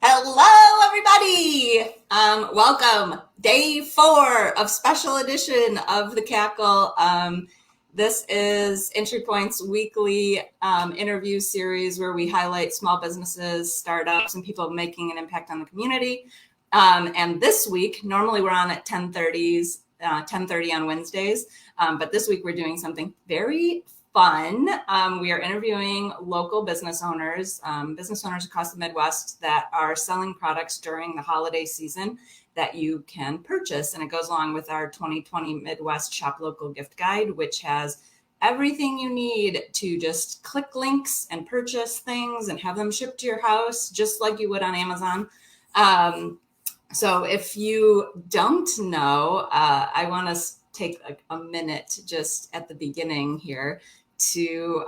Hello, everybody. Welcome. Day 4 of special edition of the Cackle. This is EntryPoint's weekly interview series where we highlight small businesses, startups, and people making an impact on the community. And this week, normally we're on at 10:30 on Wednesdays, but this week we're doing something very fun. We are interviewing local business owners across the Midwest that are selling products during the holiday season that you can purchase. And it goes along with our 2020 Midwest Shop Local Gift Guide, which has everything you need to just click links and purchase things and have them shipped to your house, just like you would on Amazon. So if you don't know, I want to take a minute just at the beginning here to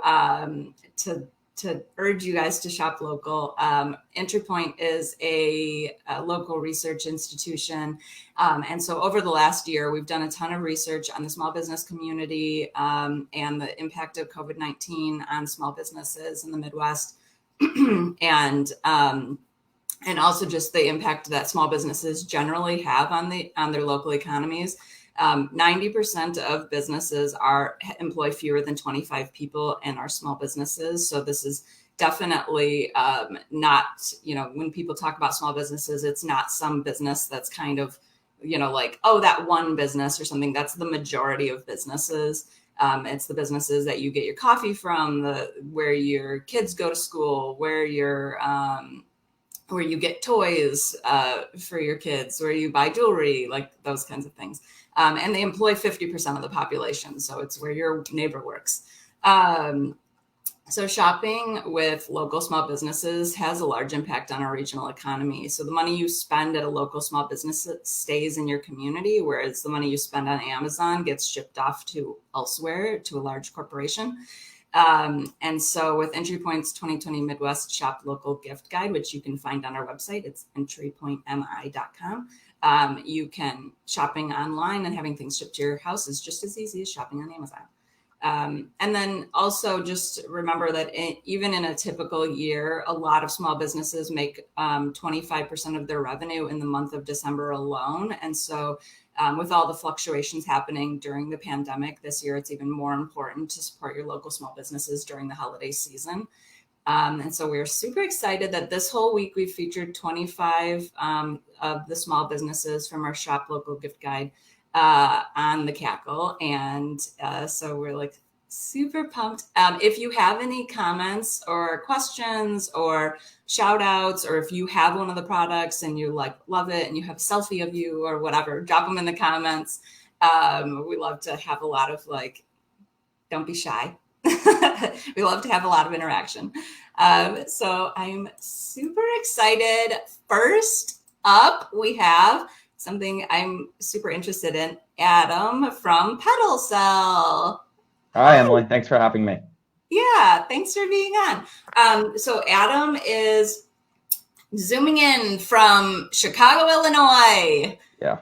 urge you guys to shop local. EntryPoint is a local research institution. And so over the last year, we've done a ton of research on the small business community and the impact of COVID-19 on small businesses in the Midwest. And also just the impact that small businesses generally have on their local economies. 90% of businesses employ fewer than 25 people and are small businesses. So this is definitely not, when people talk about small businesses, it's not some business that's kind of, like, oh, that one business or something. That's the majority of businesses. It's the businesses that you get your coffee from, where your kids go to school, where you get toys for your kids, where you buy jewelry, like those kinds of things. And they employ 50% of the population. So it's where your neighbor works. So shopping with local small businesses has a large impact on our regional economy. So the money you spend at a local small business stays in your community, whereas the money you spend on Amazon gets shipped off to elsewhere, to a large corporation. And so with EntryPoint's 2020 Midwest Shop Local Gift Guide, which you can find on our website, it's entrypointmi.com. You can shopping online and having things shipped to your house is just as easy as shopping on Amazon. And then also just remember that even in a typical year, a lot of small businesses make 25% of their revenue in the month of December alone. And so with all the fluctuations happening during the pandemic this year, it's even more important to support your local small businesses during the holiday season. And so we're super excited that this whole week we've featured 25 of the small businesses from our Shop Local Gift Guide on the Cackle. And so we're like super pumped. If you have any comments or questions or shout outs, or if you have one of the products and you love it and you have a selfie of you or whatever, drop them in the comments. We love to have a lot of don't be shy. We love to have a lot of interaction. So I'm super excited. First up, we have something I'm super interested in. Adam from Petal Cell. Hi, Emily. Thanks for having me. Yeah, thanks for being on. So Adam is zooming in from Chicago, Illinois. Yeah.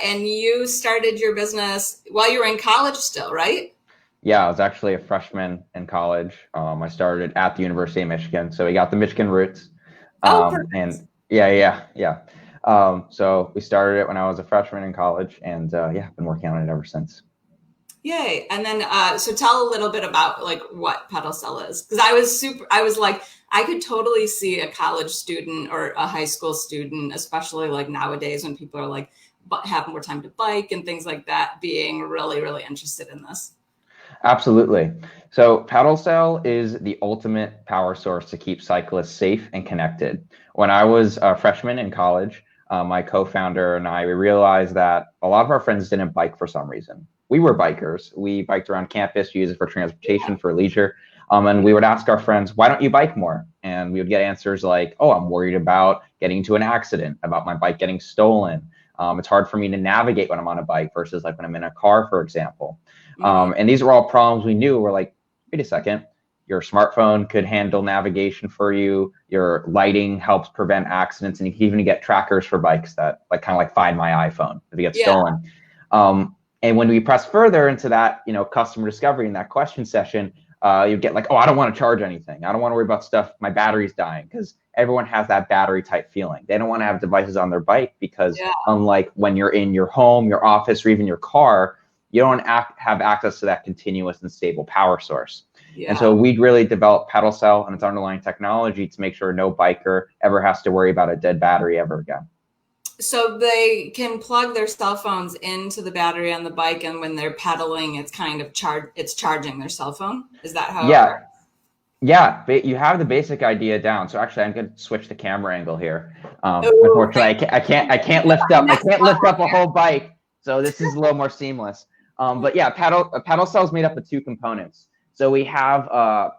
And you started your business while you were in college still, right? Yeah, I was actually a freshman in college. I started at the University of Michigan, so we got the Michigan roots. And yeah. So we started it when I was a freshman in college, and I've been working on it ever since. Yay. And then, so tell a little bit about what Petal Cell is. Because I was like, I could totally see a college student or a high school student, especially nowadays when people are have more time to bike and things like that, being really, really interested in this. Absolutely. So Petal Cell is the ultimate power source to keep cyclists safe and connected. When I was a freshman in college, my co-founder and we realized that a lot of our friends didn't bike for some reason. We were bikers. We biked around campus, use it for transportation, for leisure. And we would ask our friends, why don't you bike more? And we would get answers like, oh, I'm worried about getting into an accident, about my bike getting stolen. It's hard for me to navigate when I'm on a bike versus when I'm in a car, for example. And these are all problems we knew. We're like, wait a second, your smartphone could handle navigation for you. Your lighting helps prevent accidents. And you can even get trackers for bikes that kind of Find My iPhone if it gets stolen. And when we press further into that, customer discovery in that question session, you get like, oh, I don't want to charge anything. I don't want to worry about stuff. My battery's dying, because everyone has that battery type feeling. They don't want to have devices on their bike because unlike when you're in your home, your office, or even your car, you don't have access to that continuous and stable power source. And so we really developed Pedal Cell and its underlying technology to make sure no biker ever has to worry about a dead battery ever again. So they can plug their cell phones into the battery on the bike, and when they're pedaling, it's kind of charging their cell phone. Is that how it works? Yeah, you have the basic idea down. So actually, I'm going to switch the camera angle here. Unfortunately, I can't lift up a whole bike, so this is a little more seamless. But yeah, Pedal Cell is made up of two components. So we have a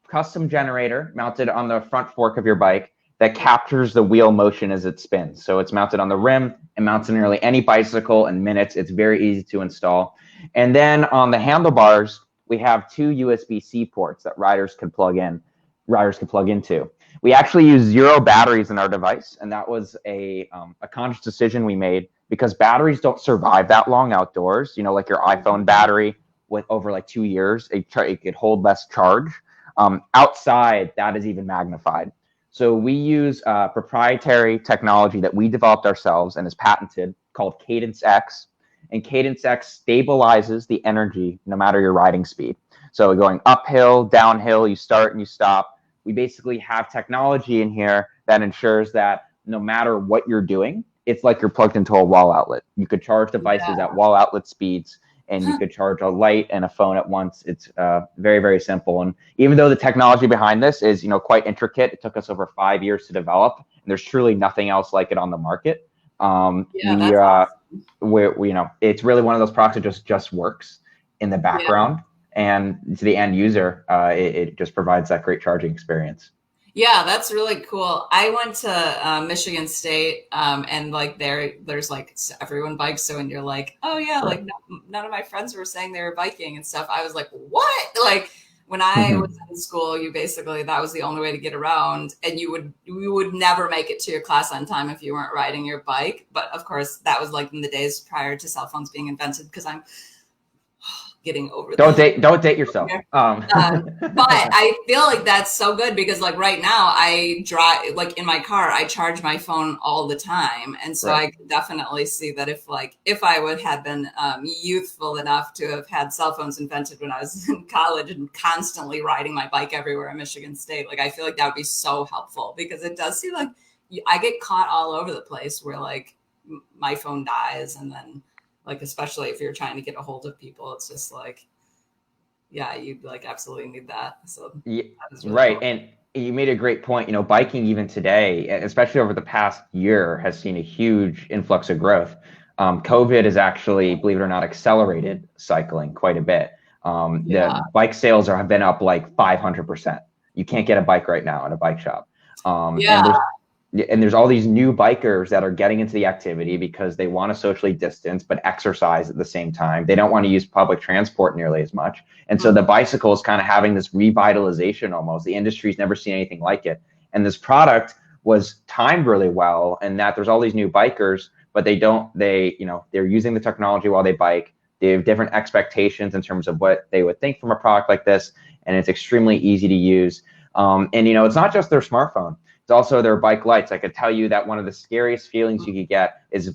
custom generator mounted on the front fork of your bike that captures the wheel motion as it spins. So it's mounted on the rim and mounts on nearly any bicycle in minutes. It's very easy to install. And then on the handlebars, we have two USB-C ports that riders can plug into. We actually use 0 batteries in our device, and that was a conscious decision we made, because batteries don't survive that long outdoors. You know, like your iPhone battery, with over like 2 years, it could hold less charge. Outside, that is even magnified. So we use proprietary technology that we developed ourselves and is patented, called Cadence X. And Cadence X stabilizes the energy no matter your riding speed. So going uphill, downhill, you start and you stop. We basically have technology in here that ensures that no matter what you're doing, it's like you're plugged into a wall outlet. You could charge devices at wall outlet speeds, and you could charge a light and a phone at once. It's very, very simple. And even though the technology behind this is, quite intricate, it took us over 5 years to develop, and there's truly nothing else like it on the market. It's really one of those products that just works in the background, and to the end user, it just provides that great charging experience. Yeah, that's really cool. I went to Michigan State, and like there's like everyone bikes. So when you're like, oh yeah, like none of my friends were saying they were biking and stuff, I was like, what? Like when I was in school, that was the only way to get around, and you would never make it to your class on time if you weren't riding your bike. But of course, that was like in the days prior to cell phones being invented, because I'm getting over don't date yourself. But I feel like that's so good, because like right now I drive, like in my car, I charge my phone all the time. And so I could definitely see that if I would have been youthful enough to have had cell phones invented when I was in college and constantly riding my bike everywhere in Michigan State, like I feel like that would be so helpful, because it does seem like I get caught all over the place where like my phone dies, and then like, especially if you're trying to get a hold of people, it's just like, yeah, you like absolutely need that. So really cool. And you made a great point. Biking even today, especially over the past year, has seen a huge influx of growth. COVID has actually, believe it or not, accelerated cycling quite a bit. The bike sales have been up like 500%. You can't get a bike right now at a bike shop. And there's all these new bikers that are getting into the activity because they want to socially distance but exercise at the same time. They don't want to use public transport nearly as much. And so the bicycle is kind of having this revitalization almost. The industry's never seen anything like it. And this product was timed really well, and that there's all these new bikers, but they're using the technology while they bike. They have different expectations in terms of what they would think from a product like this, and it's extremely easy to use. And it's not just their smartphone. It's also their bike lights. I could tell you that one of the scariest feelings you could get is,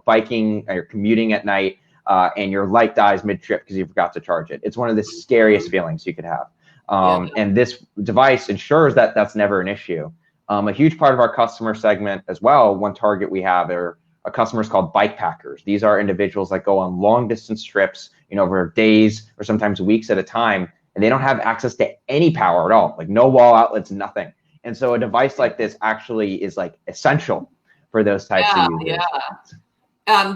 biking or commuting at night, and your light dies mid-trip because you forgot to charge it. It's one of the scariest feelings you could have. And this device ensures that that's never an issue. A huge part of our customer segment as well, one target we have are customers called bike packers. These are individuals that go on long distance trips, over days or sometimes weeks at a time, and they don't have access to any power at all, like no wall outlets, nothing. And so a device like this actually is like essential for those types of users.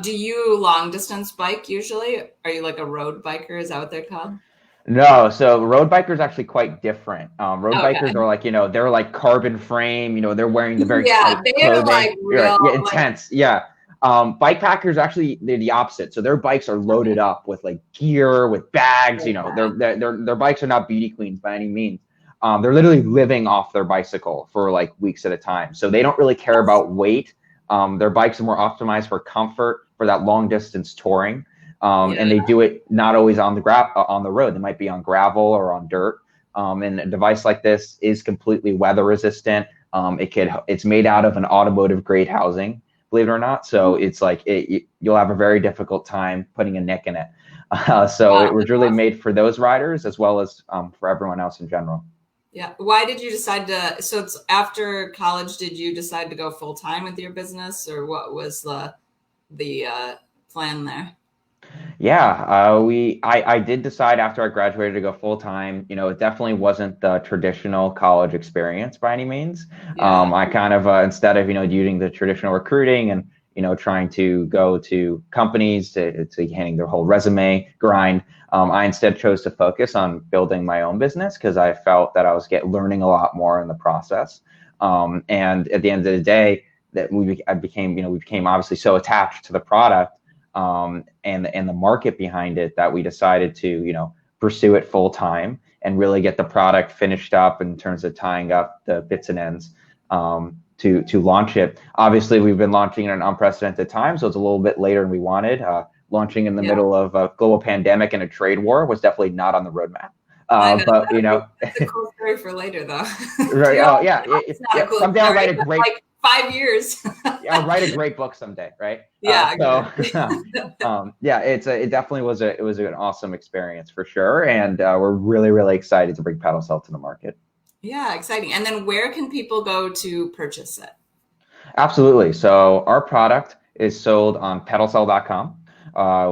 Do you long distance bike usually? Are you like a road biker? Is that what they're called? No, so road bikers are actually quite different. Road bikers are like, they're like carbon frame, they're wearing the very tight they're like real, intense. Bike packers actually, they're the opposite. So their bikes are loaded up with like gear, with bags, their bikes are not beauty queens by any means. They're literally living off their bicycle for like weeks at a time. So they don't really care about weight. Their bikes are more optimized for comfort, for that long distance touring. And they do it not always on the road. They might be on gravel or on dirt, And a device like this is completely weather resistant. It's made out of an automotive grade housing, believe it or not. So it's like you'll have a very difficult time putting a nick in it. So Wow, it was that's really awesome. made for those riders as well as for everyone else in general. Yeah. Why did you decide to? So it's after college. Did you decide to go full time with your business, or what was the plan there? Yeah, I did decide after I graduated to go full time. It definitely wasn't the traditional college experience by any means. Yeah. I kind of instead of doing the traditional recruiting and trying to go to companies to handing their whole resume grind, I instead chose to focus on building my own business because I felt that I was learning a lot more in the process. And at the end of the day, we became obviously so attached to the product and the market behind it that we decided to pursue it full time and really get the product finished up in terms of tying up the bits and ends to launch it. Obviously, we've been launching in an unprecedented time, so it's a little bit later than we wanted. Launching in the middle of a global pandemic and a trade war was definitely not on the roadmap. I know. But That's a cool story for later, though. right? Oh yeah, It's not a cool someday I'll story, write a great. like 5 years. I'll write a great book someday, right? Yeah. Yeah, it definitely was an awesome experience for sure, and we're really excited to bring Paddle Cell to the market. Yeah, exciting. And then where can people go to purchase it? Absolutely. So our product is sold on pedalcell.com.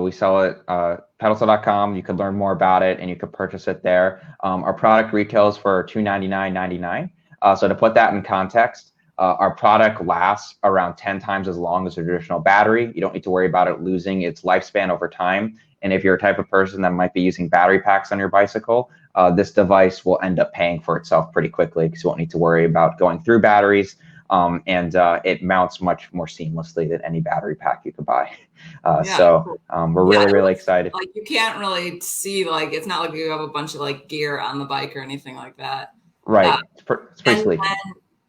We sell it pedalcell.com. You can learn more about it and you can purchase it there. Our product retails for $299.99. So to put that in context, our product lasts around 10 times as long as a traditional battery. You don't need to worry about it losing its lifespan over time. And if you're a type of person that might be using battery packs on your bicycle, this device will end up paying for itself pretty quickly because you won't need to worry about going through batteries. And it mounts much more seamlessly than any battery pack you could buy. So we're really excited. Like you can't really see, like it's not like you have a bunch of like gear on the bike or anything like that. Right. It's pretty sleek.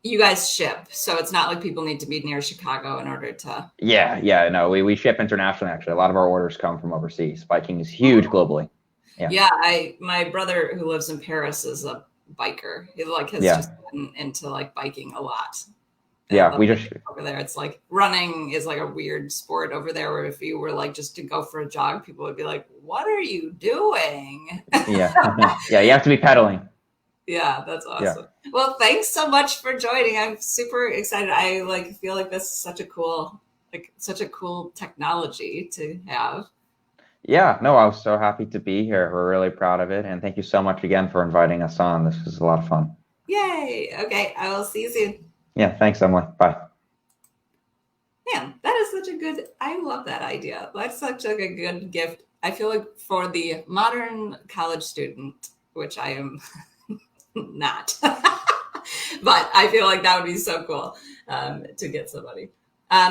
You guys ship, so it's not like people need to be near Chicago in order to. Yeah. No, we ship internationally. Actually, a lot of our orders come from overseas. Biking is huge globally. Yeah. My brother who lives in Paris is a biker. He has just been into like biking a lot. Yeah, we just over there. It's like running is like a weird sport over there where if you were like just to go for a jog, people would be like, "What are you doing?" Yeah, you have to be pedaling. Yeah, that's awesome. Yeah. Well, thanks so much for joining. I'm super excited. I feel like this is such a cool technology to have. Yeah, no, I was so happy to be here. We're really proud of it. And thank you so much again for inviting us on. This was a lot of fun. Yay. Okay. I will see you soon. Yeah. Thanks, Emily. Bye. Man, that is I love that idea. That's such a good gift. I feel like for the modern college student, which I am not, but I feel like that would be so cool to get somebody.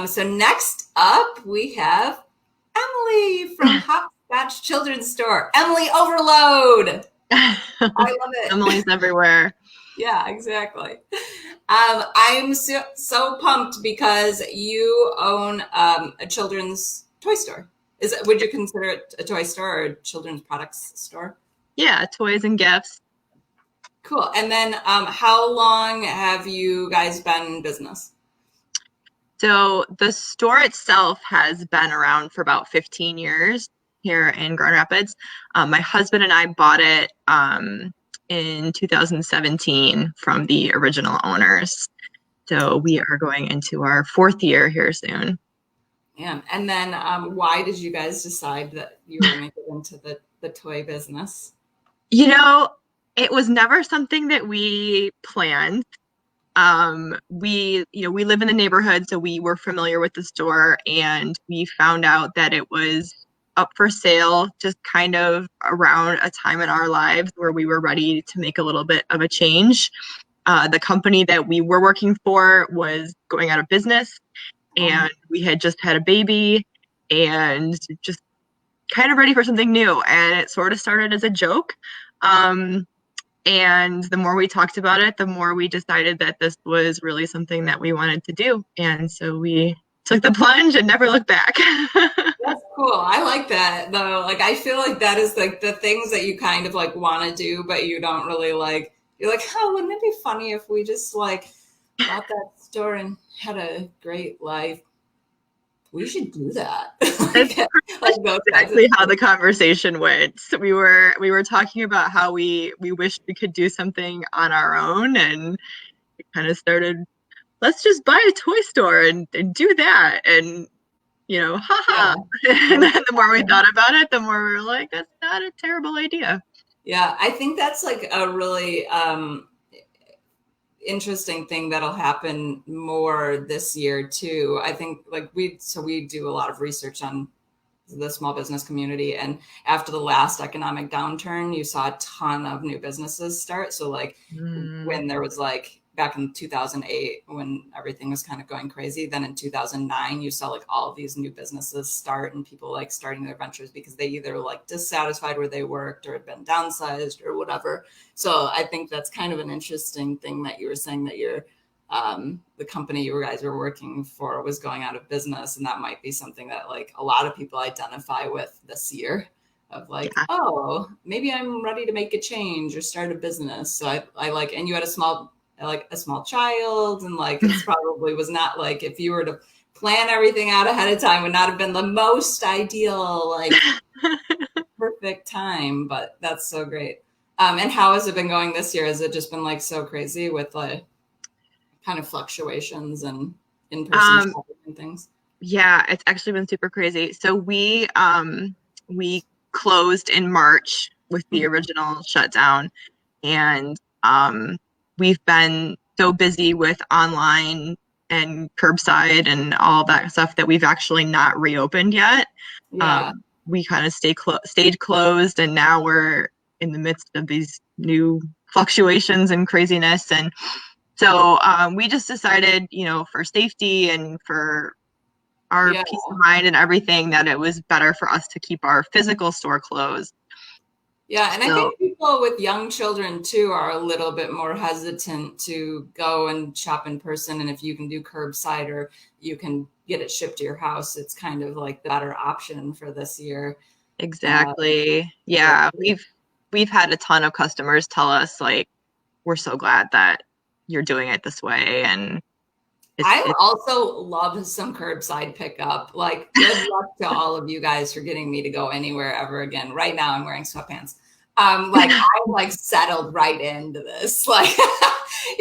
So next up, we have Emily from Hopscotch Children's Store. Emily Overload. I love it. Emily's everywhere. Yeah, exactly. I'm so pumped because you own a children's toy store. Would you consider it a toy store or a children's products store? Yeah, toys and gifts. Cool. And then how long have you guys been in business? So the store itself has been around for about 15 years here in Grand Rapids. My husband and I bought it in 2017 from the original owners. So we are going into our 4th year here soon. Yeah. And then why did you guys decide that you were going to get into the toy business? It was never something that we planned. We live in the neighborhood, so we were familiar with the store, and we found out that it was up for sale just kind of around a time in our lives where we were ready to make a little bit of a change. The company that we were working for was going out of business, and we had just had a baby and just kind of ready for something new. And it sort of started as a joke. And the more we talked about it, the more we decided that this was really something that we wanted to do. And so we took the plunge and never looked back. That's cool. I like that though. Like, I feel like that is like the things that you kind of like want to do, but you don't really like. You're like, oh, wouldn't it be funny if we just like bought that store and had a great life? We should do that. That's like those exactly how the conversation went. So we were talking about how we wished we could do something on our own, and it kind of started, let's just buy a toy store and do that. And haha. Yeah. And then the more we thought about it, the more we were like, that's not a terrible idea. Yeah, I think that's like a really interesting thing that'll happen more this year too. I think like we do a lot of research on the small business community, and after the last economic downturn, you saw a ton of new businesses start. So like when there was like back in 2008 when everything was kind of going crazy, then in 2009 you saw like all of these new businesses start, and people like starting their ventures because they either like dissatisfied where they worked or had been downsized or whatever. So I think that's kind of an interesting thing that you were saying, that you're the company you guys were working for was going out of business, and that might be something that like a lot of people identify with this year, of like, oh, maybe I'm ready to make a change or start a business. So I like, and you had a small child, and like it's probably was not like, if you were to plan everything out ahead of time, would not have been the most ideal like perfect time, but that's so great. And how has it been going this year? Has it just been like so crazy with like kind of fluctuations and in-person shopping and things? Yeah, it's actually been super crazy. So we closed in March with the original shutdown, and we've been so busy with online and curbside and all that stuff that we've actually not reopened yet. Yeah. We kind of stayed closed, and now we're in the midst of these new fluctuations and craziness. And so we just decided, for safety and for our peace of mind and everything, that it was better for us to keep our physical store closed. Yeah, and I think people with young children too are a little bit more hesitant to go and shop in person. And if you can do curbside or you can get it shipped to your house, it's kind of like the better option for this year. Exactly. Yeah, we've had a ton of customers tell us like, we're so glad that you're doing it this way. And I also love some curbside pickup. Like, good luck to all of you guys for getting me to go anywhere ever again. Right now I'm wearing sweatpants. I'm like settled right into this. Like,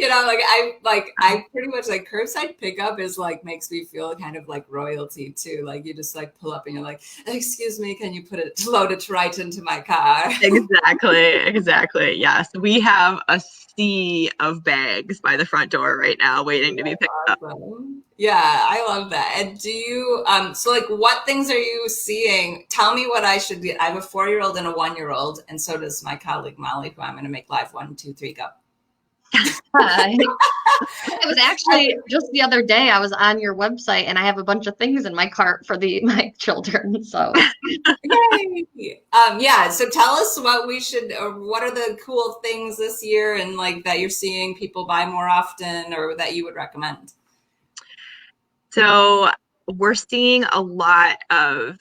I pretty much like curbside pickup is like, makes me feel kind of like royalty too. Like you just like pull up and you're like, excuse me, can you load it right into my car? Exactly. Yes. We have a sea of bags by the front door right now waiting to be picked up. Yeah, I love that. And do you, so like what things are you seeing? Tell me what I should get. I have a 4-year-old and a 1-year-old, and so does my colleague Molly, who I'm going to make live 1, 2, 3, go. It was actually just the other day I was on your website and I have a bunch of things in my cart for my children. So yeah. So tell us what we should, or what are the cool things this year and like that you're seeing people buy more often or that you would recommend? So we're seeing a lot of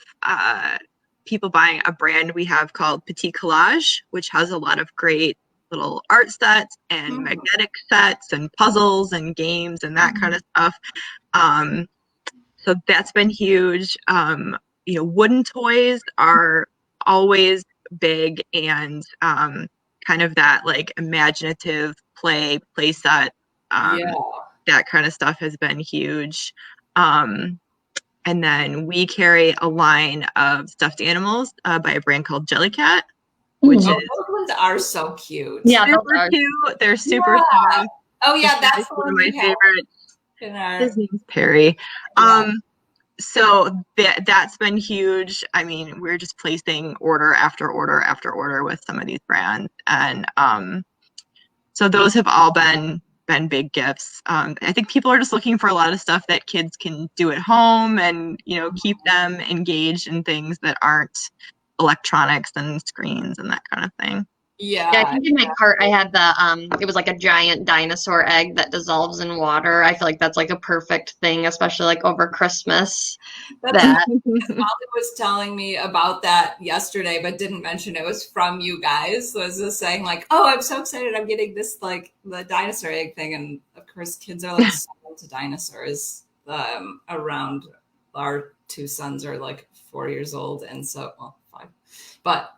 people buying a brand we have called Petit Collage, which has a lot of great little art sets and magnetic sets and puzzles and games and that kind of stuff. So that's been huge. Wooden toys are always big, and kind of that like imaginative play set. That kind of stuff has been huge. And then we carry a line of stuffed animals by a brand called Jellycat. Which those ones are so cute. Yeah, super cute. They're super cute. Oh yeah, that's one of my favorites. His name's Perry. Yeah. So that's been huge. I mean, we're just placing order after order after order with some of these brands, and so those have all been big gifts. I think people are just looking for a lot of stuff that kids can do at home, and keep them engaged in things that aren't electronics and screens and that kind of thing. Yeah. Yeah, I think in my cart I had it was like a giant dinosaur egg that dissolves in water. I feel like that's like a perfect thing, especially like over Christmas. That's That Molly was telling me about that yesterday, but didn't mention it was from you guys. So I was just saying like, oh, I'm so excited I'm getting this, like the dinosaur egg thing. And of course kids are like so into dinosaurs. Around our two sons are like 4 years old. And so, well, 5, but,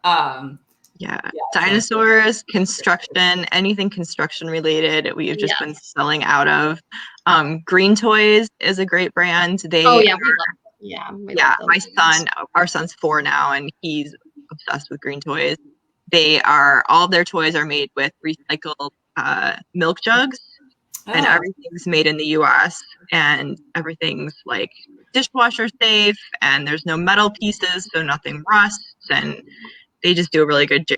Yeah, yeah, dinosaurs, construction, anything construction related, we've just been selling out of. Green Toys is a great brand. They oh yeah, we love those things. our son's 4 now, and he's obsessed with Green Toys. All of their toys are made with recycled milk jugs, and everything's made in the US, and everything's like dishwasher safe, and there's no metal pieces, so nothing rusts, and they just do a really great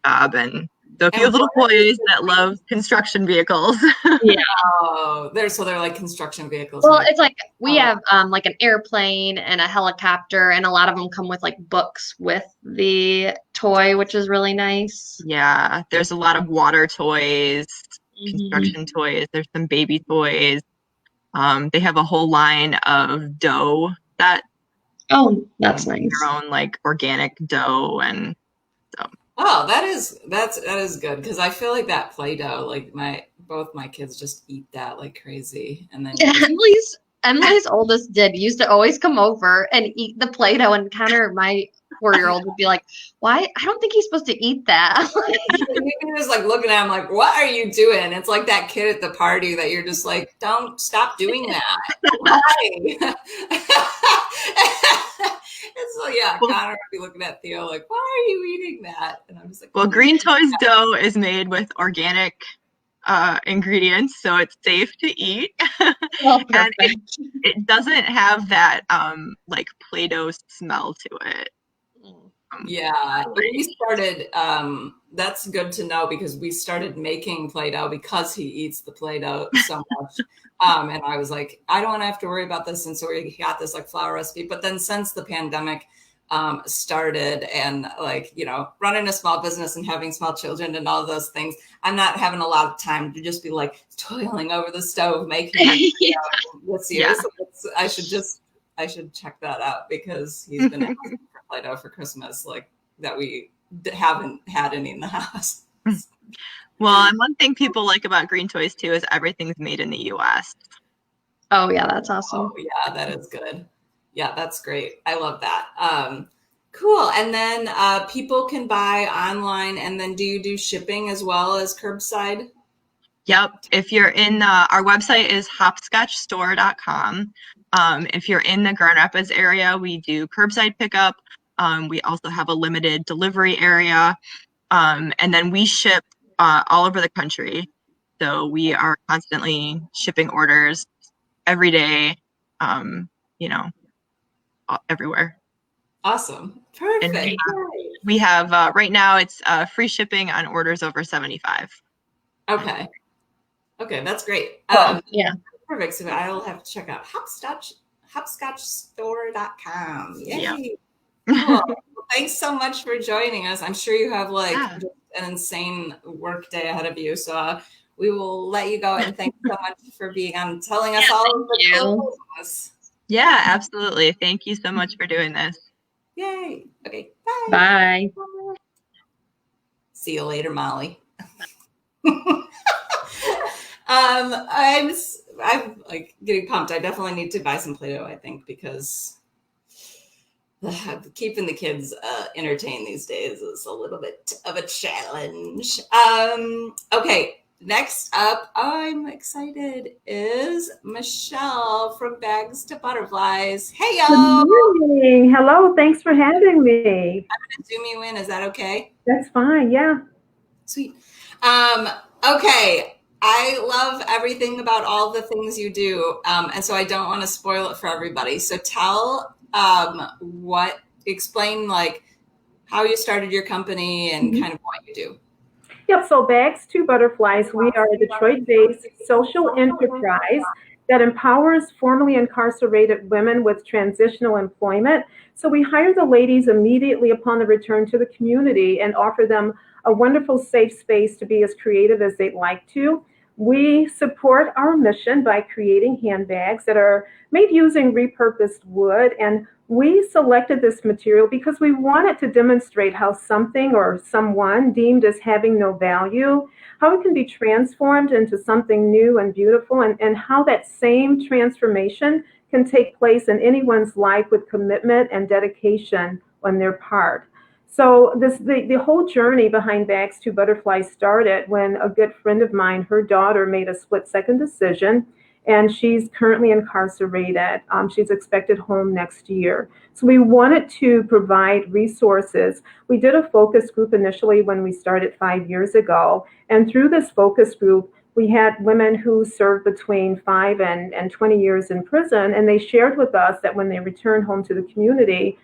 job. And so if you have little boys that love construction vehicles. Yeah. Oh, they're like construction vehicles. Well, it's like we have like an airplane and a helicopter, and a lot of them come with like books with the toy, which is really nice. Yeah, there's a lot of water toys, construction toys. There's some baby toys. They have a whole line of dough that. Oh, that's nice. Their own like organic dough, and so. Oh, that is good, because I feel like that Play-Doh, like both my kids just eat that like crazy, and then Emily's oldest used to always come over and eat the Play-Doh, and Connor, my 4-year-old, would be like, "Why? I don't think he's supposed to eat that." He was like looking at him like, "What are you doing?" It's like that kid at the party that you're just like, "Don't stop doing that." Why? And so yeah, Connor would be looking at Theo like, "Why are you eating that?" And I'm just like, "Well, Green Toys dough is made with organic ingredients, so it's safe to eat." Well, and it doesn't have that like Play-Doh smell to it. Yeah, we started. That's good to know, because we started making Play-Doh because he eats the Play-Doh so much. And I was like, I don't want to have to worry about this. And so we got this like flour recipe. But then since the pandemic started, and like, running a small business and having small children and all those things, I'm not having a lot of time to just be like toiling over the stove making this year. Yeah. So I should check that out, because he's been asking for Play-Doh for Christmas, like that we haven't had any in the house. Well, and one thing people like about Green Toys too is everything's made in the US. Oh yeah, that's awesome. Oh yeah, that is good. Yeah, that's great. I love that. Cool. And then people can buy online, and then do you do shipping as well as curbside? Yep. If you're in our website is hopscotchstore.com. If you're in the Grand Rapids area, we do curbside pickup. We also have a limited delivery area. And then we ship all over the country. So we are constantly shipping orders every day, everywhere. Awesome. Perfect. And we have right now it's free shipping on orders over 75. Okay. Okay, that's great. Yeah. Perfect. So I'll have to check out hopscotchstore.com. Yay. Yeah. Cool. Well, thanks so much for joining us. I'm sure you have just an insane work day ahead of you. So we will let you go, and thanks so much for being on, telling us all of the cool business. Yeah, absolutely. Thank you so much for doing this. Yay. Okay. Bye. Bye. See you later, Molly. I'm like getting pumped. I definitely need to buy some Play-Doh, I think, because keeping the kids entertained these days is a little bit of a challenge. Okay, next up, I'm excited, is Michelle from Baxter Butterflies. Hey, y'all. Good morning. Hello. Thanks for having me. I'm going to zoom you in. Is that okay? That's fine. Yeah. Sweet. Okay. I love everything about all the things you do. And so I don't want to spoil it for everybody. So explain like how you started your company and kind of what you do. Yep. So Baxter Butterflies, we are a Detroit-based social enterprise that empowers formerly incarcerated women with transitional employment. So we hire the ladies immediately upon the return to the community and offer them a wonderful safe space to be as creative as they'd like to. We support our mission by creating handbags that are made using repurposed wood, and we selected this material because we wanted to demonstrate how something or someone deemed as having no value, how it can be transformed into something new and beautiful, and how that same transformation can take place in anyone's life with commitment and dedication on their part. So the whole journey behind Baxter Butterfly started when a good friend of mine, her daughter, made a split-second decision, and she's currently incarcerated. She's expected home next year. So we wanted to provide resources. We did a focus group initially when we started 5 years ago, and through this focus group, we had women who served between 5 and 20 years in prison, and they shared with us that when they returned home to the community,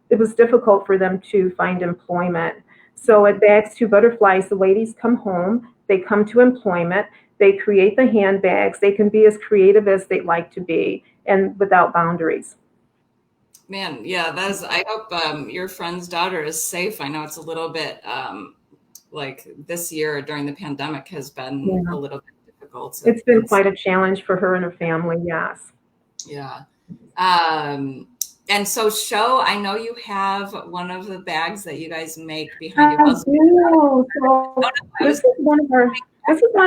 it was difficult for them to find employment. So at Baxter Butterflies, the ladies come home, they come to employment, they create the handbags, they can be as creative as they'd like to be and without boundaries. Man, yeah, I hope your friend's daughter is safe. I know it's a little bit like this year during the pandemic has been a little bit difficult. So it's been quite a challenge for her and her family, yes. Yeah. And so I know you have one of the bags that you guys make behind you. I do. So this is one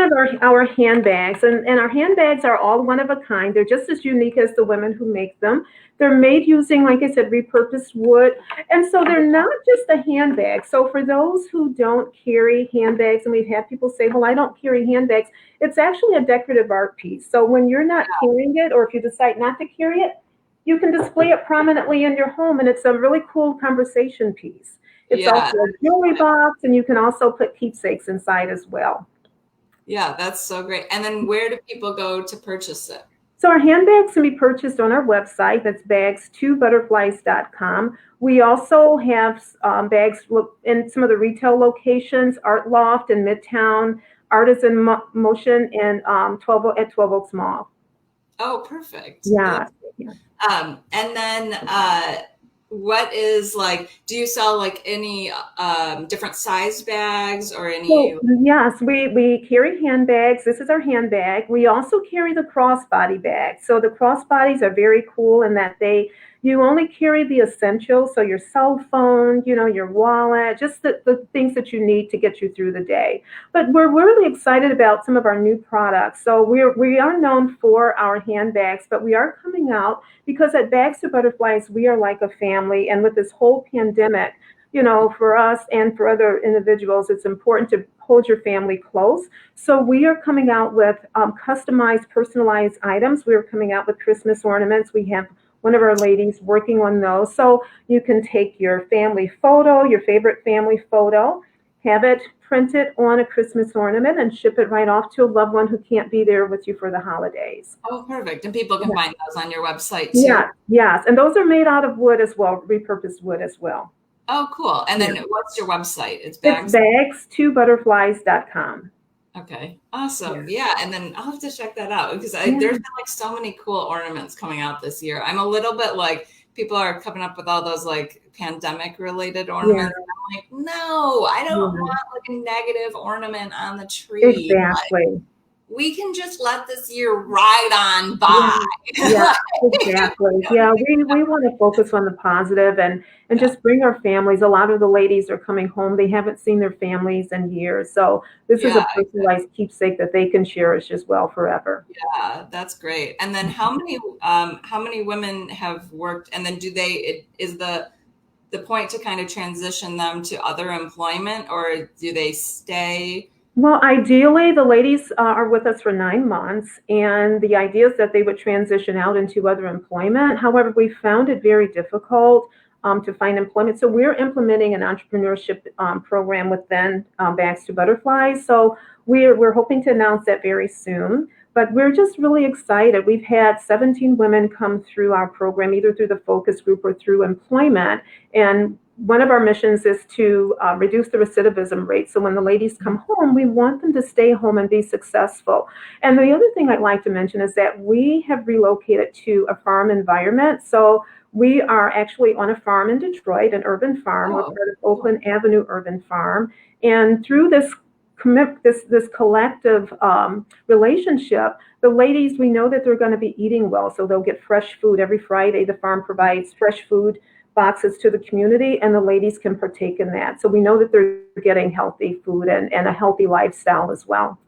of our handbags, and our handbags are all one of a kind. They're just as unique as the women who make them. They're made using, like I said, repurposed wood, and so they're not just a handbag. So for those who don't carry handbags, and we've had people say, well, I don't carry handbags, it's actually a decorative art piece. So when you're not carrying it, or if you decide not to carry it, you can display it prominently in your home, and it's a really cool conversation piece. It's also a jewelry box, and you can also put keepsakes inside as well. Yeah, that's so great. And then where do people go to purchase it? So our handbags can be purchased on our website. That's bags2butterflies.com. We also have bags in some of the retail locations, Art Loft in Midtown, Artisan Motion in 12 Oaks Mall. Oh, perfect. Yeah. And then what is do you sell any different size bags or any? So, yes, we carry handbags. This is our handbag. We also carry the crossbody bag. So the crossbodies are very cool in that you only carry the essentials. So your cell phone, your wallet, just the things that you need to get you through the day. But we're really excited about some of our new products. So we are known for our handbags, but we are coming out because at Baxter Butterflies, we are like a family. And with this whole pandemic, for us and for other individuals, it's important to hold your family close. So we are coming out with customized, personalized items. We're coming out with Christmas ornaments. We have one of our ladies working on those. So you can take your family photo, your favorite family photo, have it printed on a Christmas ornament, and ship it right off to a loved one who can't be there with you for the holidays. Oh, perfect. And people can find those on your website too. Yes. And those are made out of wood as well, repurposed wood as well. Oh, cool. And then what's your website? It's bags2butterflies.com. Okay. Awesome. Yeah. And then I'll have to check that out because there's been so many cool ornaments coming out this year. I'm a little bit people are coming up with all those pandemic related ornaments. And I'm like, no, I don't want a negative ornament on the tree. Exactly. We can just let this year ride on by. Yeah, exactly. Yeah, we want to focus on the positive and just bring our families. A lot of the ladies are coming home. They haven't seen their families in years. So this is a personalized keepsake that they can cherish as well forever. Yeah, that's great. And then how many women have worked, and then is the point to kind of transition them to other employment, or do they stay? Well, ideally, the ladies are with us for 9 months, and the idea is that they would transition out into other employment. However, we found it very difficult to find employment. So we're implementing an entrepreneurship program within Baxter Butterflies. So we're hoping to announce that very soon. But we're just really excited. We've had 17 women come through our program, either through the focus group or through employment. And one of our missions is to reduce the recidivism rate. So when the ladies come home, we want them to stay home and be successful. And the other thing I'd like to mention is that we have relocated to a farm environment. So we are actually on a farm in Detroit, an urban farm. We're part of Oakland Avenue Urban Farm. And through this collective relationship, the ladies, we know that they're going to be eating well. So they'll get fresh food every Friday. The farm provides fresh food boxes to the community, and the ladies can partake in that. So we know that they're getting healthy food and a healthy lifestyle as well.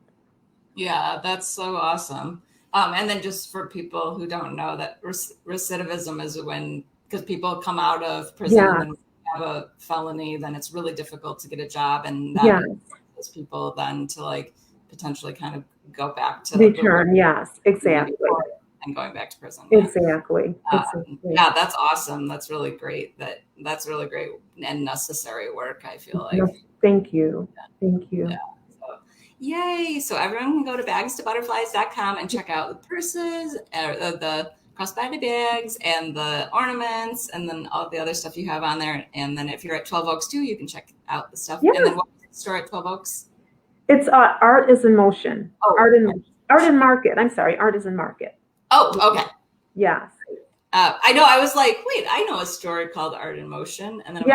Yeah, that's so awesome. And then just for people who don't know, that recidivism is when, because people come out of prison and have a felony, then it's really difficult to get a job, and that those people then to like potentially kind of go back to return. Yes, exactly. And going back to prison. Exactly. Yeah, that's awesome. That's really great. That's really great and necessary work, I feel like. Thank you. Thank you. Yeah. So, yay. So everyone can go to bagstoButterflies.com and check out the purses, the crossbody bags, and the ornaments, and then all the other stuff you have on there. And then if you're at 12 Oaks too, you can check out the stuff. Yes. And then what's the store at 12 Oaks? It's Art is in Motion. Art in Market. I'm sorry, Art is in Market. Oh, okay. Yes. I know. I was like, wait, I know a store called Art in Motion, and then I'm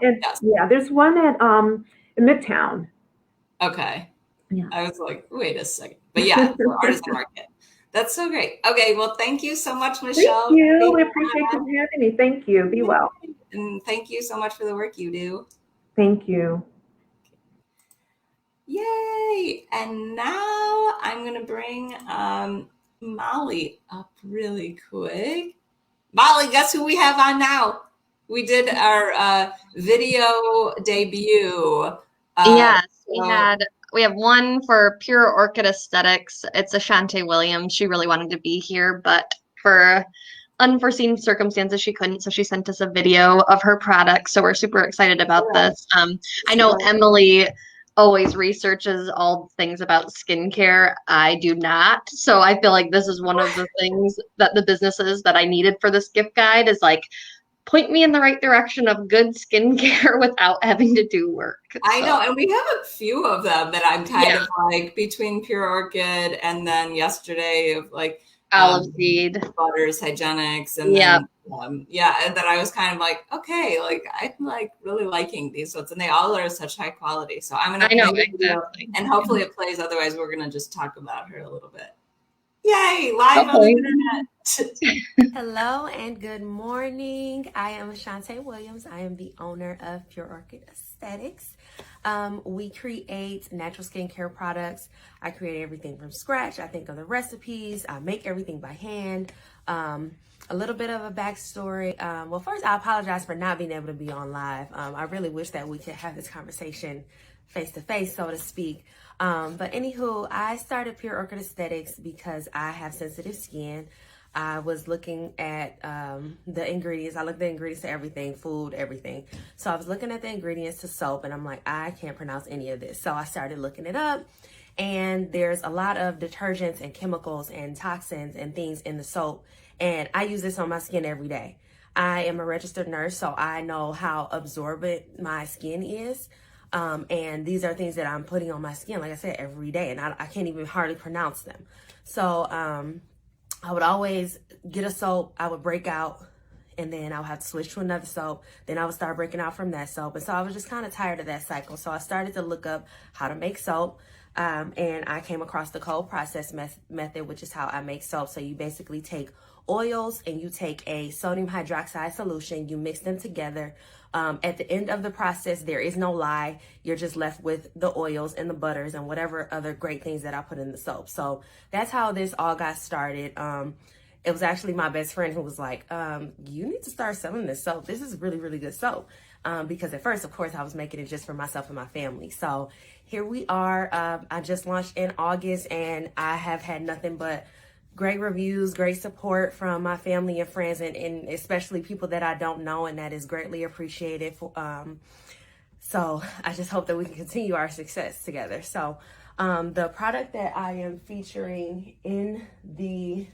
yes. Yeah, there's one at in Midtown. Okay. Yeah. I was like, wait a second, but yeah, Art is in Market. That's so great. Okay, well, thank you so much, Michelle. Thank you. We appreciate you having me. Thank you. Be well. And thank you so much for the work you do. Thank you. Yay! And now I'm gonna bring Molly up really quick. Molly, guess who we have on now? We did our video debut. Yes, we have one for Pure Orchid Aesthetics. It's Ashante Williams. She really wanted to be here, but for unforeseen circumstances, she couldn't. So she sent us a video of her products. So we're super excited about this. I know Emily always researches all things about skincare. I do not. So I feel like this is one of the things that the businesses that I needed for this gift guide is like, point me in the right direction of good skincare without having to do work. I know. And we have a few of them that I'm kind of like between Pure Orchid and then yesterday of like olive seed, butters, hygienics, and then and that I was kind of like, okay, like I'm like really liking these ones, and they all are such high quality. So I'm gonna and hopefully it plays. Otherwise, we're gonna just talk about her a little bit. Yay! Live on the internet. Hello and good morning. I am Ashante Williams. I am the owner of Pure Orchid Aesthetics. We create natural skincare products. I create everything from scratch. I think of the recipes. I make everything by hand. A little bit of a backstory. Well, first, I apologize for not being able to be on live. I really wish that we could have this conversation face to face, so to speak. But anywho, I started Pure Orchid Aesthetics because I have sensitive skin. I was looking at the ingredients. I looked at the ingredients to everything, food, everything. So I was looking at the ingredients to soap, and I'm like, I can't pronounce any of this. So I started looking it up, and there's a lot of detergents and chemicals and toxins and things in the soap, and I use this on my skin every day. I am a registered nurse, so I know how absorbent my skin is. And these are things that I'm putting on my skin, like I said, every day, and I can't even hardly pronounce them. So I would always get a soap, I would break out, and then I would have to switch to another soap. Then I would start breaking out from that soap. And so I was just kind of tired of that cycle. So I started to look up how to make soap. And I came across the cold process method, which is how I make soap. So you basically take oils and you take a sodium hydroxide solution, you mix them together. At the end of the process, there is no lye. You're just left with the oils and the butters and whatever other great things that I put in the soap. So that's how this all got started. It was actually my best friend who was like, you need to start selling this soap. This is really, really good soap. Because at first, of course, I was making it just for myself and my family. So here we are. I just launched in August, and I have had nothing but great reviews, great support from my family and friends, and especially people that I don't know, and that is greatly appreciated. So I just hope that we can continue our success together. So The product that I am featuring in the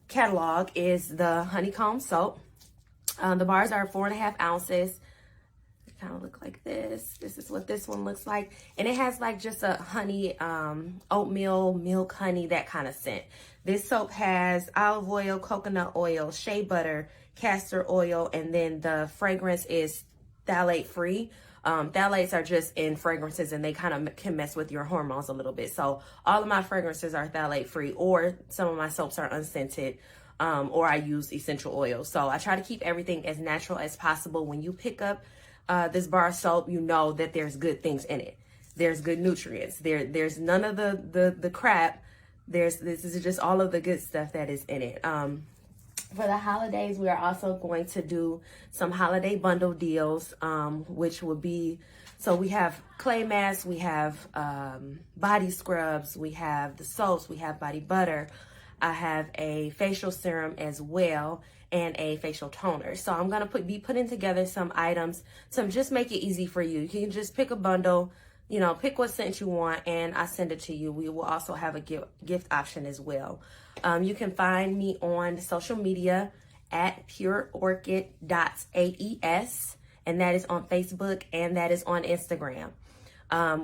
catalog is the Honeycomb Soap. The bars are 4.5 ounces. They kind of look like this. This is what this one looks like. And it has like just a honey, oatmeal, milk, honey, that kind of scent. This soap has olive oil, coconut oil, shea butter, castor oil, and then the fragrance is phthalate free. Phthalates are just in fragrances and they kind of can mess with your hormones a little bit. So all of my fragrances are phthalate free, or some of my soaps are unscented, or I use essential oils. So I try to keep everything as natural as possible. When you pick up this bar soap, you know that there's good things in it. There's good nutrients. There's none of the crap. This is just all of the good stuff that is in it. For the holidays, we are also going to do some holiday bundle deals, which will be, so we have clay masks, we have body scrubs, we have the soaps, we have body butter. I have a facial serum as well, and a facial toner. So I'm going to be putting together some items to just make it easy for you. You can just pick a bundle, you know, pick what scent you want, and I send it to you. We will also have a gift option as well. You can find me on social media at pureorchid.aes, and that is on Facebook, and that is on Instagram.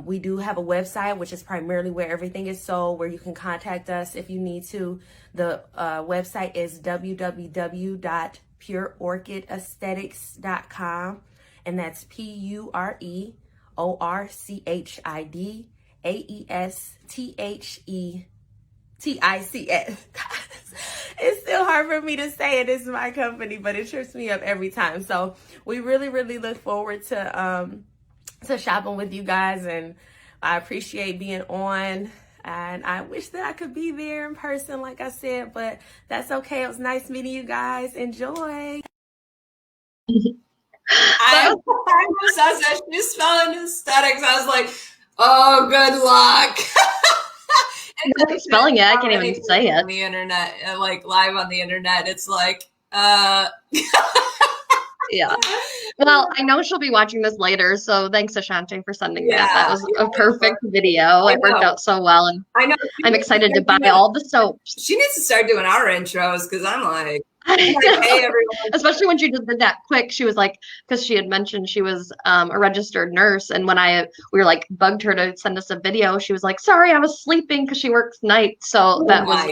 We do have a website, which is primarily where everything is sold, where you can contact us if you need to. The website is www.pureorchidaesthetics.com, and that's PUREORCHIDAESTHETICS. It's still hard for me to say it. It's my company, but it trips me up every time. So we really, really look forward to shopping with you guys, and I appreciate being on. And I wish that I could be there in person, like I said, but that's okay. It was nice meeting you guys. Enjoy. I was as she's spelling aesthetics. I was like, oh, good luck. I'm spelling it. I can't even say it. On the internet, like live on the internet, it's like, yeah. Well, I know she'll be watching this later, so thanks, Ashante, for sending that. That was a perfect video. It worked out so well, and I know. I'm excited to buy all the soaps. She needs to start doing our intros, because I'm like, hey, everyone. Especially when she just did that quick. She was like, because she had mentioned she was a registered nurse, and when we were like bugged her to send us a video, she was like, sorry, I was sleeping, because she works nights. So that was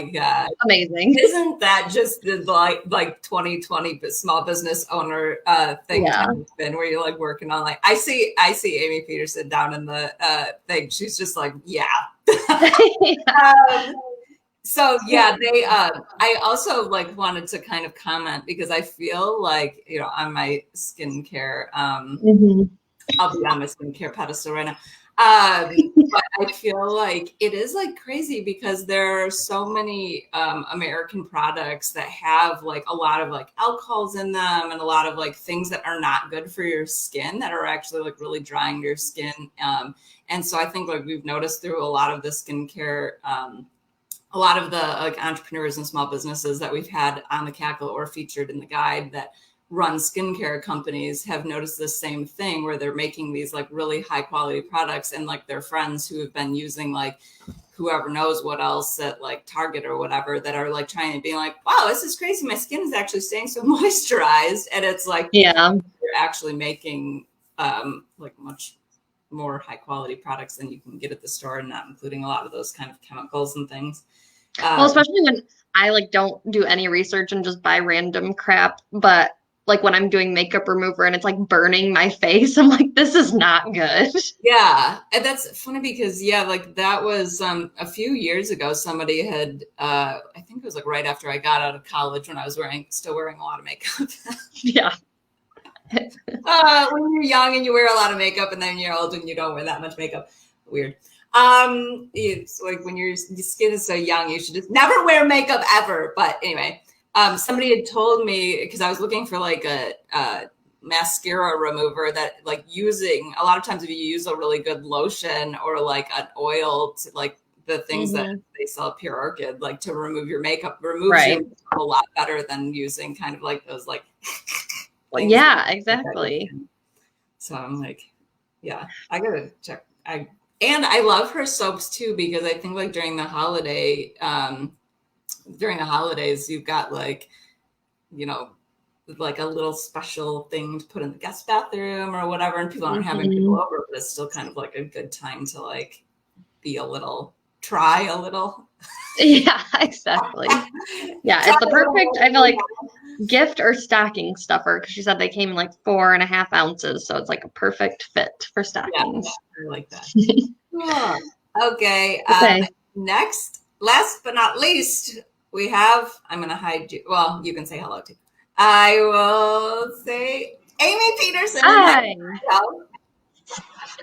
amazing. Isn't that just the like 2020 small business owner thing? Yeah. Been where you're like working on, like, I see Amy Peterson down in the thing. She's just like, yeah. So yeah, they I also like wanted to kind of comment, because I feel like, you know, on my skincare, I'll be on my skincare pedestal right now. But I feel like it is like crazy, because there are so many American products that have like a lot of like alcohols in them, and a lot of like things that are not good for your skin, that are actually like really drying your skin. And so I think like we've noticed through a lot of the skincare, a lot of the like entrepreneurs and small businesses that we've had on the Cackle or featured in the guide that run skincare companies have noticed the same thing, where they're making these like really high quality products, and like their friends who have been using like whoever knows what else at like Target or whatever, that are like trying to be like, wow, this is crazy. My skin is actually staying so moisturized. And it's like, yeah, you're actually making like much more high quality products than you can get at the store, and not including a lot of those kind of chemicals and things. Well, especially when I like don't do any research and just buy random crap, but like when I'm doing makeup remover and it's like burning my face, I'm like, this is not good. Yeah. And that's funny, because yeah, like that was a few years ago, somebody had I think it was like right after I got out of college, when I was still wearing a lot of makeup. Yeah. When you're young and you wear a lot of makeup, and then you're old and you don't wear that much makeup. Weird. It's like when your skin is so young, you should just never wear makeup ever. But anyway, somebody had told me, because I was looking for like a mascara remover, that like using, a lot of times if you use a really good lotion or like an oil, to like the things that they sell at Pure Orchid, like to remove your makeup, removes your makeup a lot better than using kind of like those like yeah, exactly. So I'm like, yeah, I gotta check. I And I love her soaps too, because I think like during the holidays, you've got like, you know, like a little special thing to put in the guest bathroom or whatever, and people aren't having people over, but it's still kind of like a good time to like try a little. Yeah, exactly. Yeah, it's the perfect, I feel like, gift or stocking stuffer, because she said they came in like 4.5 ounces, so it's like a perfect fit for stockings. Yeah, I like that. Okay. Okay. Next, last but not least, we have, I'm going to hide you. Well, you can say hello too. I will say Amy Peterson. Hi.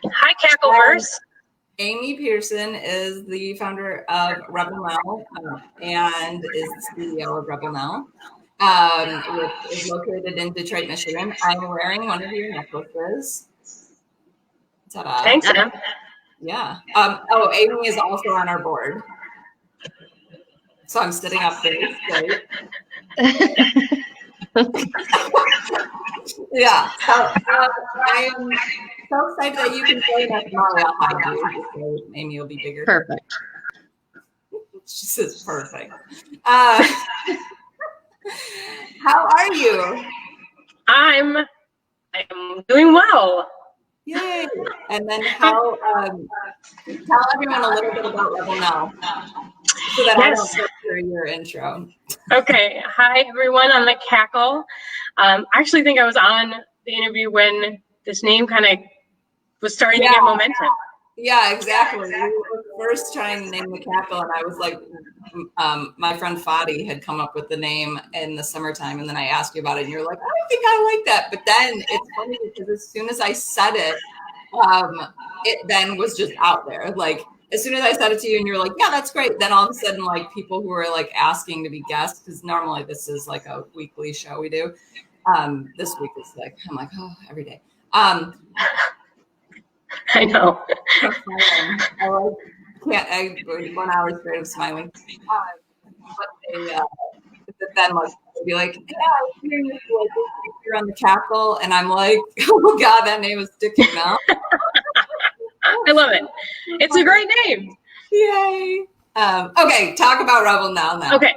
Hi, Cackleverse. Amy Peterson is the founder of Rebel Now and is the CEO of Rebel Now, which is located in Detroit, Michigan. I'm wearing one of your necklaces. Ta-da. Thanks, Em. Yeah. Amy is also on our board. So I'm sitting up there straight. Yeah. So I am so excited that you can join us, Molly. I'll hide you, so Amy will be bigger. Perfect. She says perfect. How are you? I am doing well. Yay! And then tell everyone a little bit about Rebel Now, so that I don't butcher your intro. Okay. Hi, everyone. I'm at Cackle. I actually think I was on the interview when this name kind of was starting to get momentum. Yeah, exactly. We were first trying to name the Cackle, and I was like, my friend Fadi had come up with the name in the summertime, and then I asked you about it, and you're like, I think I like that. But then it's funny because as soon as I said it, it then was just out there. Like as soon as I said it to you, and you're like, yeah, that's great. Then all of a sudden, like people who are like asking to be guests, because normally this is like a weekly show we do. This week is like I'm like, oh, every day. I know. I 1 hour straight of smiling. But then like they'd be like, yeah, I'm hearing you like you're on the Cackle, and I'm like, oh god, that name is sticking now. I love it. It's a great name. Yay. Okay, talk about Rebel Now. Okay.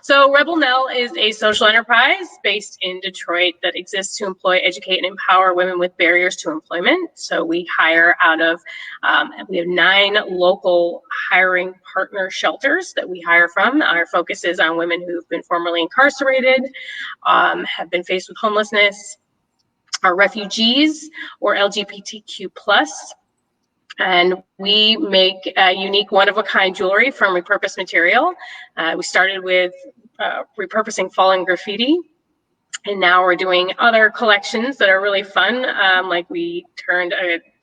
So Rebel Now is a social enterprise based in Detroit that exists to employ, educate, and empower women with barriers to employment. So we hire out of, we have 9 local hiring partner shelters that we hire from. Our focus is on women who've been formerly incarcerated, have been faced with homelessness, are refugees, or LGBTQ+. And we make unique one-of-a-kind jewelry from repurposed material. We started with repurposing fallen graffiti, and now we're doing other collections that are really fun. Like we turned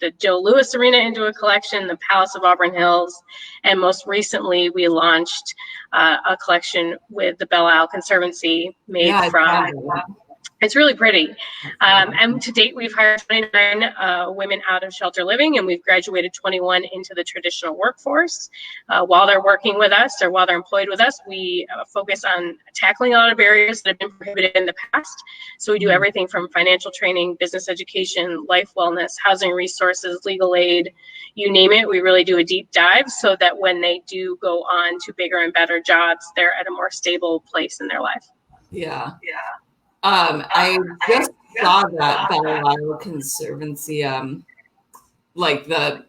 the Joe Louis Arena into a collection, the Palace of Auburn Hills, and most recently we launched a collection with the Belle Isle Conservancy made from. It's really pretty. And to date, we've hired 29 women out of shelter living, and we've graduated 21 into the traditional workforce. While they're working with us or while they're employed with us, we focus on tackling a lot of barriers that have been prohibited in the past. So we do everything from financial training, business education, life wellness, housing resources, legal aid, you name it. We really do a deep dive so that when they do go on to bigger and better jobs, they're at a more stable place in their life. Yeah. I just saw that Belle Isle Conservancy, like the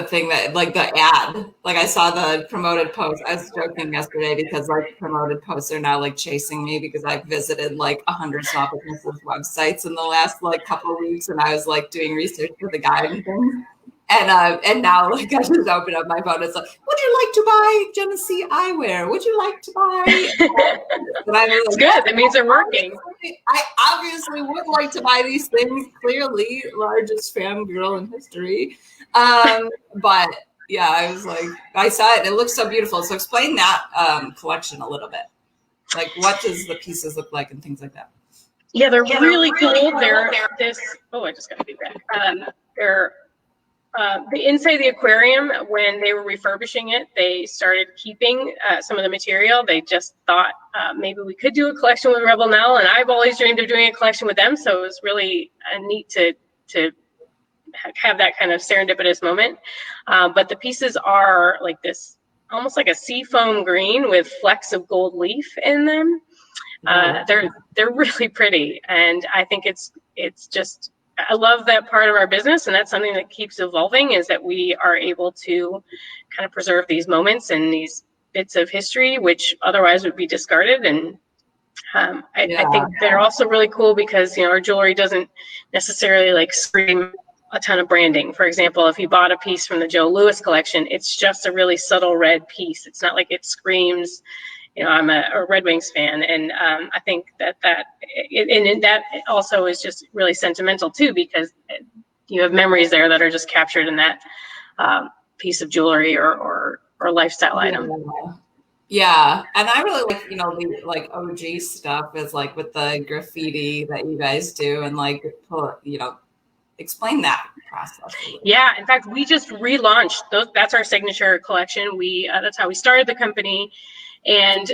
thing that, like the ad, like I saw the promoted post. I was joking yesterday because like promoted posts are now like chasing me because I've visited like 100 small businesses websites in the last like couple of weeks, and I was like doing research for the guide and things. And now like I just open up my phone. It's like, would you like to buy Genesee eyewear? Would you like to buy? It's good. That means they're working. I obviously would like to buy these things. Clearly, largest fangirl in history. But yeah, I was like, I saw it. It looks so beautiful. So explain that collection a little bit. Like, what does the pieces look like and things like that? Yeah, they're really cool. They're this. Oh, I just got feedback. They're the inside the aquarium, when they were refurbishing it, they started keeping some of the material. They just thought maybe we could do a collection with Rebel Now, and I've always dreamed of doing a collection with them. So it was really neat to have that kind of serendipitous moment. But the pieces are like this, almost like a seafoam green with flecks of gold leaf in them. They're really pretty, and I think it's just, I love that part of our business, and that's something that keeps evolving, is that we are able to kind of preserve these moments and these bits of history which otherwise would be discarded. And I think they're also really cool because, you know, our jewelry doesn't necessarily like scream a ton of branding. For example, if you bought a piece from the Joe Louis collection, it's just a really subtle red piece. It's not like it screams, you know, I'm a Red Wings fan. And I think that also is just really sentimental too, because you have memories there that are just captured in that piece of jewelry or lifestyle item. Yeah, and I really like, you know, the like OG stuff is like with the graffiti that you guys do, and like, you know, explain that process. Yeah, in fact, we just relaunched those. That's our signature collection. That's how we started the company. And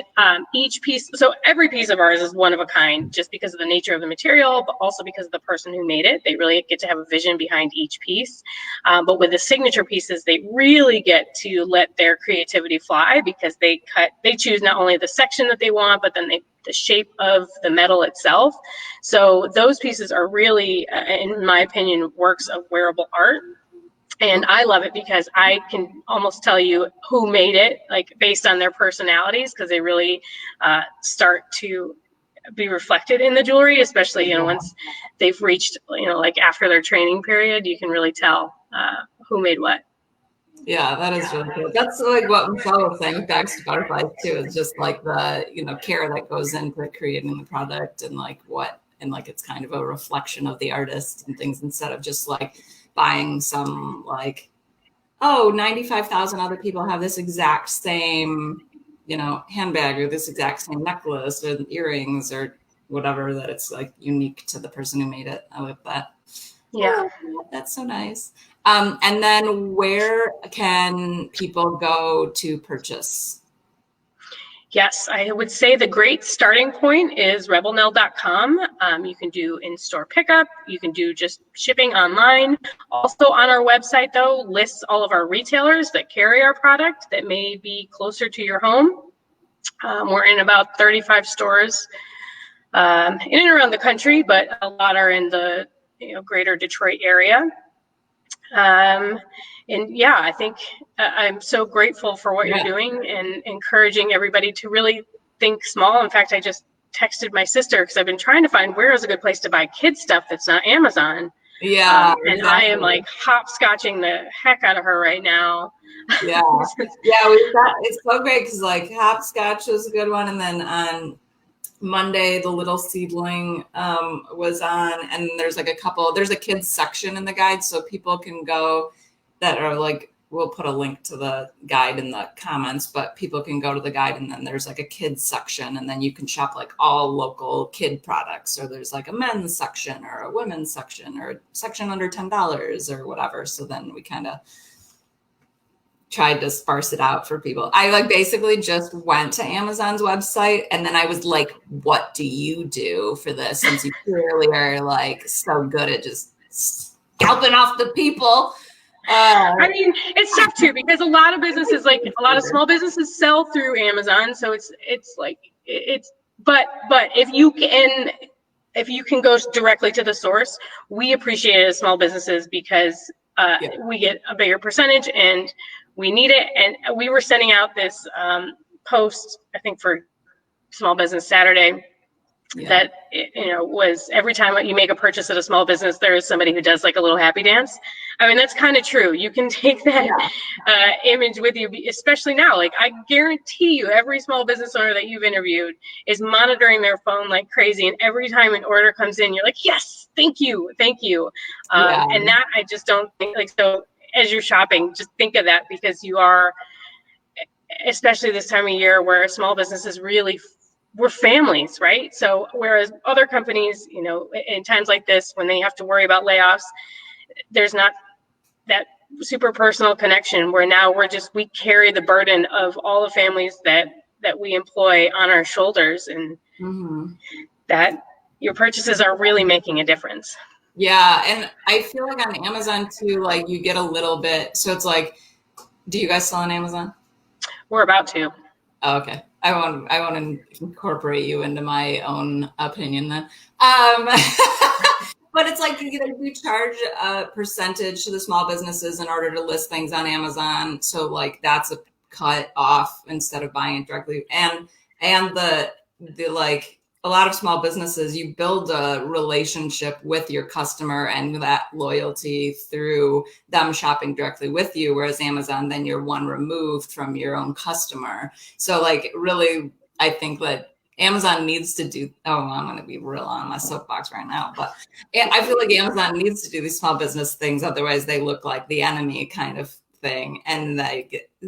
each piece, so every piece of ours is one of a kind, just because of the nature of the material, but also because of the person who made it. They really get to have a vision behind each piece. But with the signature pieces, they really get to let their creativity fly, because they choose not only the section that they want, but then the shape of the metal itself. So those pieces are really, in my opinion, works of wearable art. And I love it because I can almost tell you who made it, like based on their personalities, because they really start to be reflected in the jewelry, especially, you know, once they've reached, you know, like after their training period, you can really tell who made what. Yeah, that is really cool. That's like what Michelle was saying with Baxter Butterfly too. It's just like the, you know, care that goes into creating the product, and like it's kind of a reflection of the artist and things, instead of just like buying some like, oh, 95,000 other people have this exact same, you know, handbag or this exact same necklace or earrings or whatever, that it's like unique to the person who made it. I love that. Yeah. Oh, that's so nice. And then where can people go to purchase? Yes, I would say the great starting point is rebelnell.com. You can do in-store pickup. You can do just shipping online. Also on our website, though, lists all of our retailers that carry our product that may be closer to your home. We're in about 35 stores in and around the country, but a lot are in the, you know, greater Detroit area. And yeah, I think I'm so grateful for what you're doing and encouraging everybody to really think small. In fact, I just texted my sister because I've been trying to find where is a good place to buy kids stuff that's not Amazon. Yeah. And I am like hopscotching the heck out of her right now. Yeah. Yeah, it's so great because like hopscotch was a good one. And then on Monday, the little seedling was on, and there's like there's a kids section in the guide, so people can go that are like, we'll put a link to the guide in the comments, but people can go to the guide, and then there's like a kids section, and then you can shop like all local kid products, or there's like a men's section or a women's section or a section under $10 or whatever. So then we kind of tried to sparse it out for people. I like basically just went to Amazon's website, and then I was like, what do you do for this? Since you clearly are like so good at just scalping off the people. I mean, it's tough too, because a lot of businesses, like a lot of small businesses, sell through Amazon. So but if you can go directly to the source, we appreciate it as small businesses, because we get a bigger percentage and we need it. And we were sending out this post, I think, for Small Business Saturday, that, you know, was every time you make a purchase at a small business, there is somebody who does like a little happy dance. I mean, that's kind of true. You can take that image with you, especially now. Like, I guarantee you, every small business owner that you've interviewed is monitoring their phone like crazy. And every time an order comes in, you're like, yes, thank you. And that, I just don't think, like, so as you're shopping, just think of that, because you are, especially this time of year where small businesses really, we're families, right? So whereas other companies, you know, in times like this, when they have to worry about layoffs, there's not that super personal connection, where now we carry the burden of all the families that we employ on our shoulders, and that your purchases are really making a difference. Yeah, and I feel like on Amazon too, like you get a little bit. So it's like, do you guys sell on Amazon? We're about to. Oh, okay. I want to incorporate you into my own opinion then. But it's like you charge a percentage to the small businesses in order to list things on Amazon. So like that's a cut off instead of buying it directly. And the like a lot of small businesses, you build a relationship with your customer and that loyalty through them shopping directly with you. Whereas Amazon, then you're one removed from your own customer. So like really, I think that Amazon needs to do, I'm going to be real on my soapbox right now, but I feel like Amazon needs to do these small business things. Otherwise they look like the enemy kind of thing. And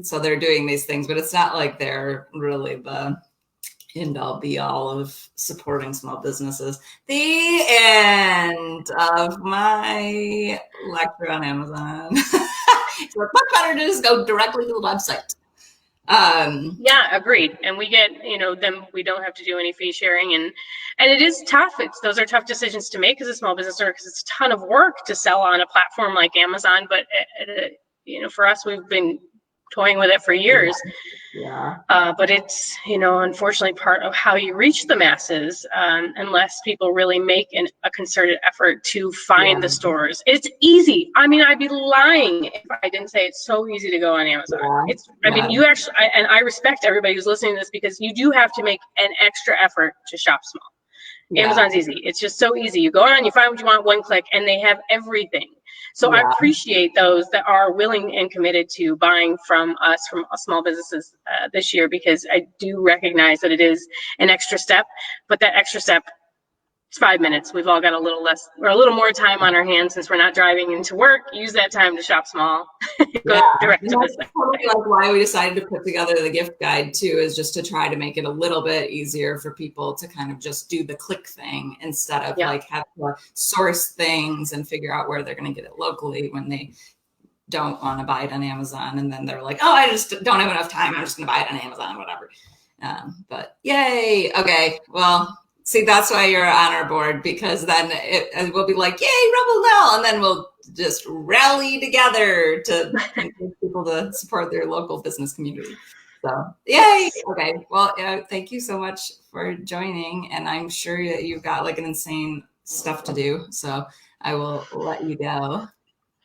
so they're doing these things, but it's not like they're really the end all be all of supporting small businesses. The end of my lecture on Amazon. It's much better to just go directly to the website. Yeah, agreed. And we get, then we don't have to do any fee sharing, and it is tough. Those are tough decisions to make as a small business owner because it's a ton of work to sell on a platform like Amazon. But for us, we've been toying with it for years. Yeah. But it's, unfortunately part of how you reach the masses, unless people really make a concerted effort to find the stores. It's easy. I mean, I'd be lying if I didn't say it's so easy to go on Amazon. I mean, you actually, and I respect everybody who's listening to this because you do have to make an extra effort to shop small. Amazon's easy. It's just so easy. You go on, you find what you want, one click, and they have everything. So I appreciate those that are willing and committed to buying from us, from small businesses this year, because I do recognize that it is an extra step, but that extra step, it's 5 minutes. We've all got a little less or a little more time on our hands since we're not driving into work. Use that time to shop small. Go direct to business. Totally like why we decided to put together the gift guide too, is just to try to make it a little bit easier for people to kind of just do the click thing instead of like have to source things and figure out where they're going to get it locally when they don't want to buy it on Amazon. And then they're like, oh, I just don't have enough time. I'm just going to buy it on Amazon, whatever. But yay. Okay. Well, see, that's why you're on our board, because then it will be like, yay, Rebel Nell. And then we'll just rally together to encourage people to support their local business community. So, yay. Okay. Well, thank you so much for joining. And I'm sure that you've got like an insane stuff to do. So I will let you go. All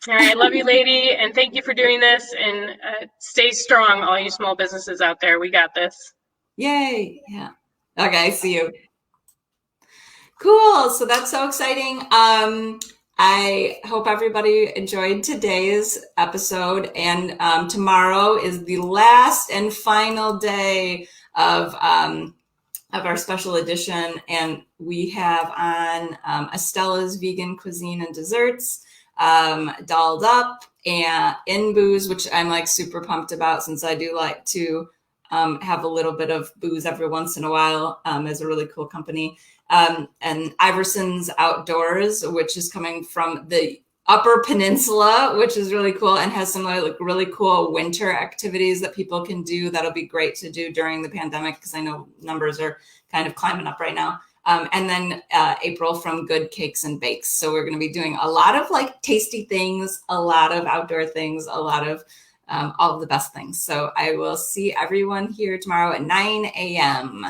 right. Love you, lady. And thank you for doing this. And stay strong, all you small businesses out there. We got this. Yay. Yeah. Okay. See you. Cool. So that's so exciting. I hope everybody enjoyed today's episode. And tomorrow is the last and final day of our special edition. And we have on Estella's Vegan Cuisine and Desserts, Dolled Up, and In Booze, which I'm like super pumped about, since I do like to have a little bit of booze every once in a while. Is a really cool company. And Iverson's Outdoors, which is coming from the Upper Peninsula, which is really cool and has some like really cool winter activities that people can do. That'll be great to do during the pandemic, because I know numbers are kind of climbing up right now. And then April from Good Cakes and Bakes. So we're going to be doing a lot of like tasty things, a lot of outdoor things, a lot of all of the best things. So I will see everyone here tomorrow at 9 a.m.